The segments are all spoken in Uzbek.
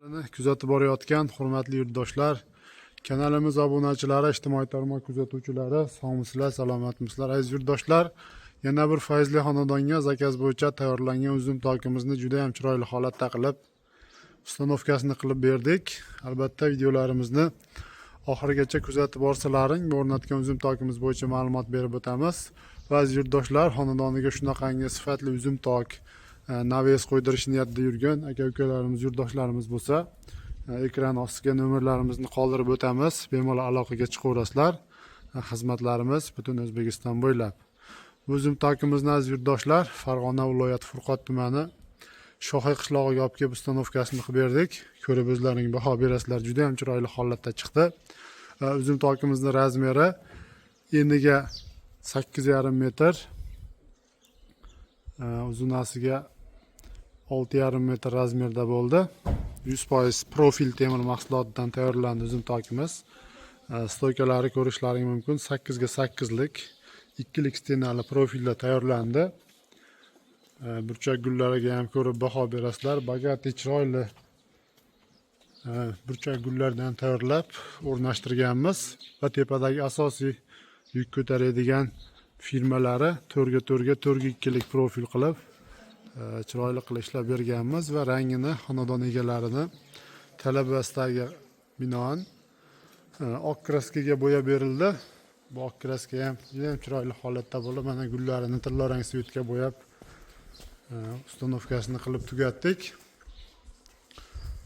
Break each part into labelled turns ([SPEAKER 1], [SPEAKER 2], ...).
[SPEAKER 1] Kuzatib borayotgan hurmatli yurtdoshlar, kanalimiz obunachilari, ijtimoiy tarmoq kuzatuvchilari, sog'misizlar, salomatmisizlar aziz yurtdoshlar. Yana bir fayzli xonadonga zakaz bo'yicha tayyorlangan uzum tokimizni juda ham chiroyli holatda qilib, ustanovkasini qilib berdik. Albatta videolarimizni oxirigacha kuzatib borsalaring, o'rnatgan uzum tokimiz bo'yicha ma'lumot berib o'tamiz. Va aziz yurtdoshlar, xonadoniga shunaqangi sifatli uzum tok naves qo'ydirish niyatida yurgan aka-ukalarimiz, yurtdoshlarimiz bo'lsa, ekran ostiga nomerlarimizni qoldirib o'tamiz. Bemalol aloqaga chiqaverasizlar. Xizmatlarimiz butun O'zbekiston bo'ylab. Bu uzum tokimizni aziz yurtdoshlar, Farg'ona viloyati Furqot tumani Shohiy qishlog'iga olib kelib ustanovkasini qilib berdik. Ko'rib o'zlaring baho berasizlar. Juda ham chiroyli holatda chiqdi. Uzum tokimizning razmeri eniga 8,5 metr, uzunasiga 6,5 metr razmerda bo'ldi. 100% profil temir mahsulotidan tayyorlandi uzum tokimiz. Stoykalari ko'rishlaring mumkin. 8 ga 8 lik ikkilik stenali profilda tayyorlandi. Burchak gullariga ham ko'rib baho berasizlar. Bagati chiroyli burchak gullardan tayyorlab o'rnashtirganmiz va tepadagi asosiy yuk ko'taradigan firmalari 4 ga 4 ga 4 ga 2 lik profil qilib chiroyli qilib ishlab berganmiz va rangini xonadon egalarini talab va istagiga binoan oq kraskaga bo'yab berildi. Bu oq kraska ham juda ham chiroyli holatda bo'lib, mana gullarini tillarang svetga bo'yab ustanovkasini qilib tugatdik.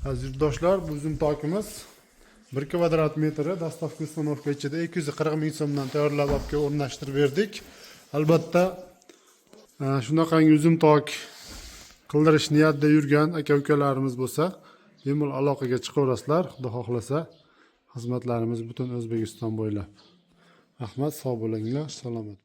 [SPEAKER 1] Aziz yurtdoshlar, bu uzum tokimiz 1 kvadrat metri dastavka ustanovka ichida 240 ming so'mdan tayyorlab olib o'rnashtirib berdik. Albatta shunaqangi uzum tok qildirish niyatida yurgan aka-ukalarimiz bo'lsa, bemalol aloqaga chiqaverasizlar. Xudo xohlasa, xizmatlarimiz butun O'zbekiston bo'ylab. Rahmat, sog' bo'linglar, salomat.